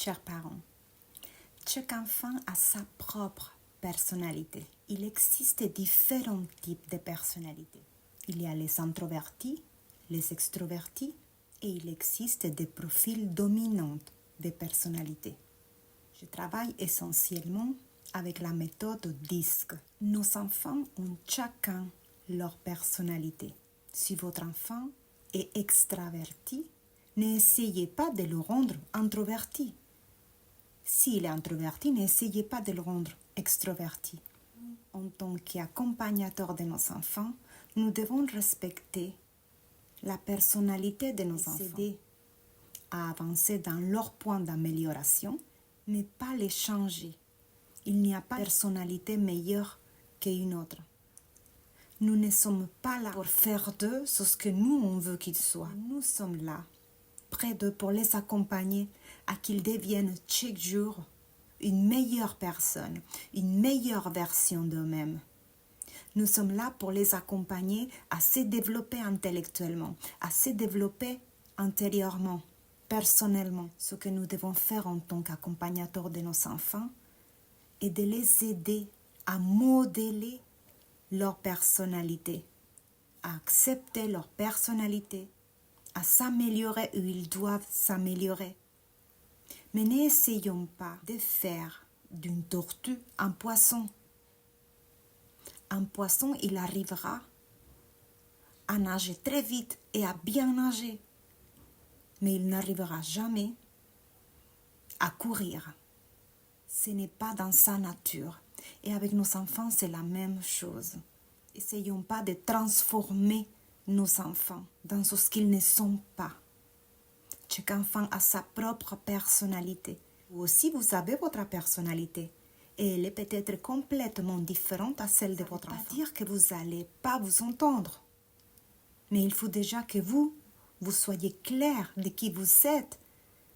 Chers parents, chaque enfant a sa propre personnalité. Il existe différents types de personnalités. Il y a les introvertis, les extrovertis et il existe des profils dominants de personnalités. Je travaille essentiellement avec la méthode DISC. Nos enfants ont chacun leur personnalité. Si votre enfant est extraverti, n'essayez pas de le rendre introverti. S'il est introverti, n'essayez pas de le rendre extroverti. En tant qu'accompagnateur de nos enfants, nous devons respecter la personnalité de nos enfants, aider à avancer dans leur point d'amélioration, mais pas les changer. Il n'y a pas de personnalité meilleure qu'une autre. Nous ne sommes pas là pour faire d'eux ce que nous, on veut qu'ils soient. Nous sommes là, près d'eux, pour les accompagner à qu'ils deviennent chaque jour une meilleure personne, une meilleure version d'eux-mêmes. Nous sommes là pour les accompagner à se développer intellectuellement, à se développer intérieurement, personnellement. Ce que nous devons faire en tant qu'accompagnateurs de nos enfants est de les aider à modeler leur personnalité, à accepter leur personnalité, à s'améliorer où ils doivent s'améliorer. Mais n'essayons pas de faire d'une tortue un poisson. Un poisson, il arrivera à nager très vite et à bien nager. Mais il n'arrivera jamais à courir. Ce n'est pas dans sa nature. Et avec nos enfants, c'est la même chose. Essayons pas de transformer nos enfants dans ce qu'ils ne sont pas. Chaque enfant a sa propre personnalité. Vous aussi, vous avez votre personnalité. Et elle est peut-être complètement différente à celle de votre enfant. Ça ne veut pas dire que vous n'allez pas vous entendre. Mais il faut déjà que vous soyez clair de qui vous êtes,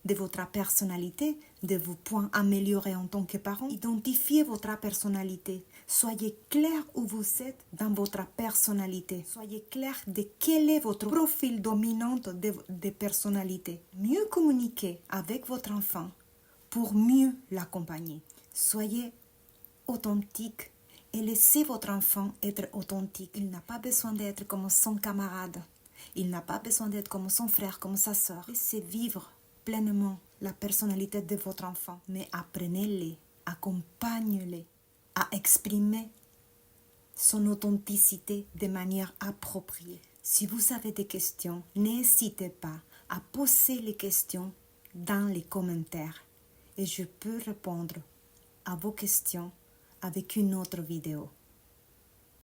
de votre personnalité, de vos points améliorés en tant que parent. Identifiez votre personnalité. Soyez clair où vous êtes dans votre personnalité. Soyez clair de quel est votre profil dominant de personnalité. Mieux communiquer avec votre enfant pour mieux l'accompagner. Soyez authentique et laissez votre enfant être authentique. Il n'a pas besoin d'être comme son camarade. Il n'a pas besoin d'être comme son frère, comme sa sœur. Laissez vivre pleinement la personnalité de votre enfant, mais apprenez-les, accompagnez-les à exprimer son authenticité de manière appropriée. Si vous avez des questions, n'hésitez pas à poser les questions dans les commentaires et je peux répondre à vos questions avec une autre vidéo.